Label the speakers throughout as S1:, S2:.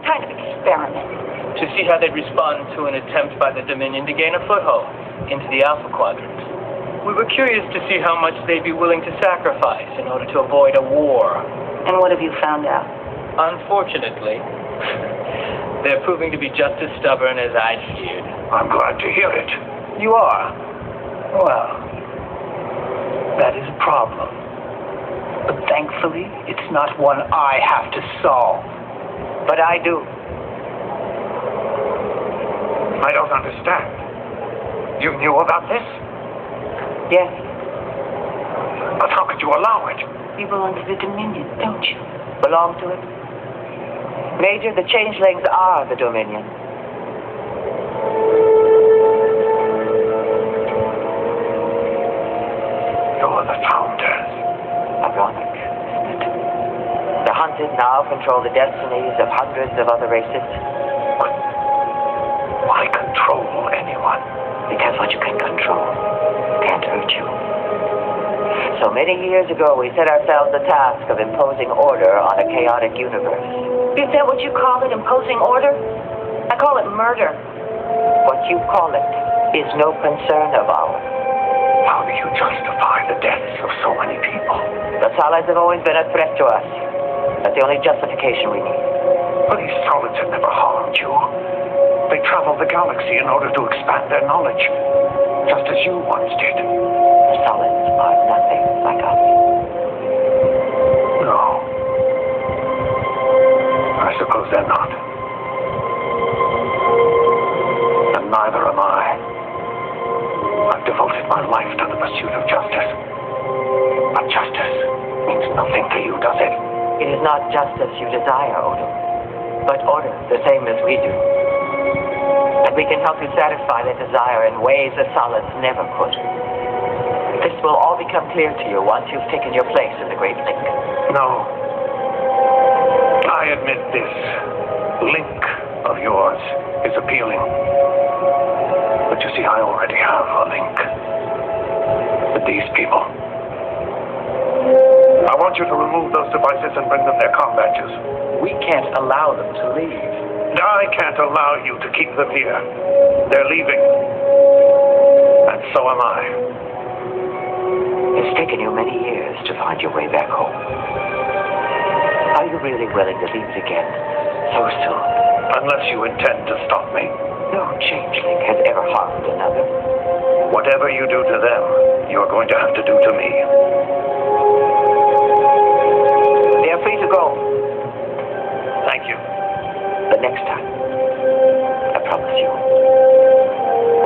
S1: kind of experiment?
S2: To see how they'd respond to an attempt by the Dominion to gain a foothold into the Alpha Quadrant. We were curious to see how much they'd be willing to sacrifice in order to avoid a war.
S1: And what have you found out?
S2: Unfortunately, they're proving to be just as stubborn as I'd feared.
S3: I'm glad to hear it.
S2: You are? Well, that is a problem. But thankfully, it's not one I have to solve. But I do.
S3: I don't understand. You knew about this?
S1: Yes.
S3: But how could you allow it?
S1: You belong to the Dominion, don't you?
S4: Belong to it? Major, the changelings are the Dominion.
S3: You're the founders.
S4: Ironic, isn't it? The hunted now control the destinies of hundreds of other races.
S3: But why control anyone?
S4: Because what you can control can't hurt you. So many years ago, we set ourselves the task of imposing order on a chaotic universe.
S1: Is that what you call it, imposing order? I call it murder.
S4: What you call it is no concern of ours.
S3: How do you justify the deaths of so many people?
S4: The solids have always been a threat to us. That's the only justification we need.
S3: But these solids have never harmed you. They traveled the galaxy in order to expand their knowledge, just as you once did.
S4: Solids are nothing like us.
S3: No. I suppose they're not. And neither am I. I've devoted my life to the pursuit of justice. But justice means nothing to you, does it?
S4: It is not justice you desire, Odo, but order, the same as we do. And we can help you satisfy that desire in ways the solids never could. This will all become clear to you once you've taken your place in the Great Link.
S3: No. I admit this link of yours is appealing. But you see, I already have a link with these people. I want you to remove those devices and bring them their comm badges.
S2: We can't allow them to leave.
S3: I can't allow you to keep them here. They're leaving. And so am I.
S4: It's taken you many years to find your way back home. Are you really willing to leave it again so soon?
S3: Unless you intend to stop me.
S4: No changeling has ever harmed another.
S3: Whatever you do to them, you're going to have to do to me.
S4: They are free to go.
S3: Thank you.
S4: But next time, I promise you,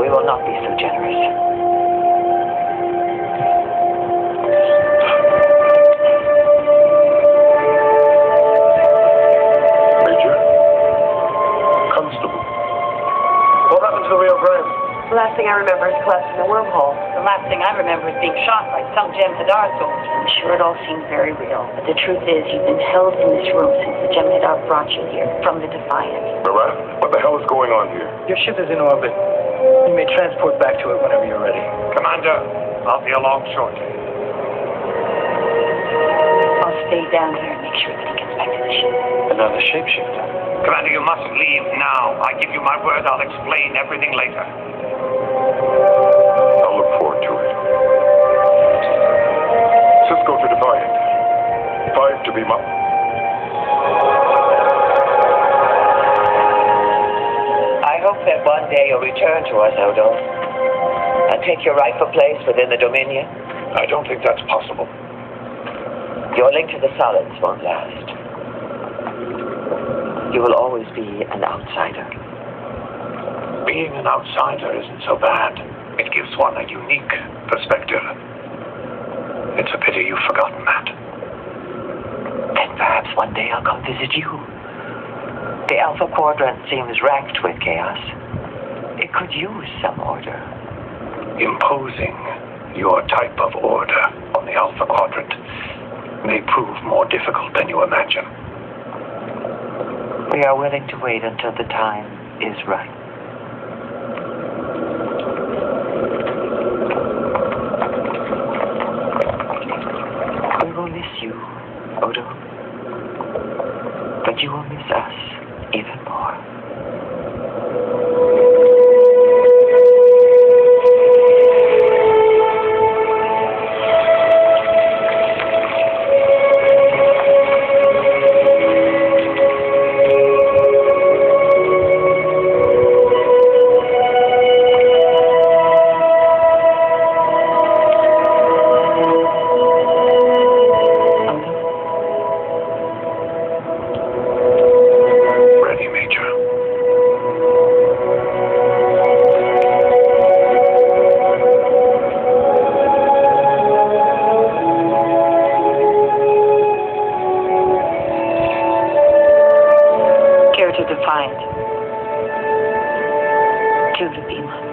S4: we will not be so generous.
S3: Major? Constable? What happened to the Rio Grande?
S1: The last thing I remember is collapsing the wormhole. The last thing I remember is being shot by some Jem'Hadar soldier. I'm sure it all seems very real, but the truth is you've been held in this room since the Jem'Hadar brought you here, from the Defiant.
S5: Barat, what the hell is going on here?
S2: Your ship is in orbit. You may transport back to it whenever you're ready.
S3: Commander, I'll be along shortly.
S1: I'll stay down here and make sure that he gets back to the ship.
S2: Another shapeshifter.
S3: Commander, you mustn't leave now. I give you my word I'll explain everything later.
S5: I'll look forward to it. Cisco to Defiant. 5 to beam up.
S4: I hope that one day you'll return to us, Odo, and take your rightful place within the Dominion.
S5: I don't think that's possible.
S4: Your link to the solids won't last. You will always be an outsider.
S3: Being an outsider isn't so bad. It gives one a unique perspective. It's a pity you've forgotten that.
S4: Then perhaps one day I'll come visit you. The Alpha Quadrant seems racked with chaos. It could use some order.
S3: Imposing your type of order on the Alpha Quadrant may prove more difficult than you imagine.
S4: We are willing to wait until the time is right. We will miss you, Odo. But you will miss us. even more.
S1: Defined to the Bima.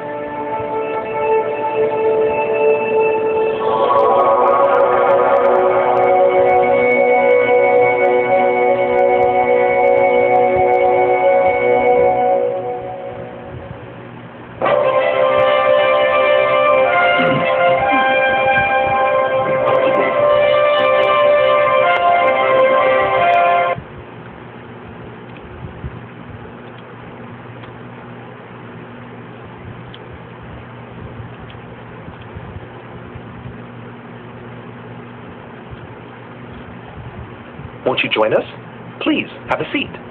S6: Won't you join us? Please, have a seat.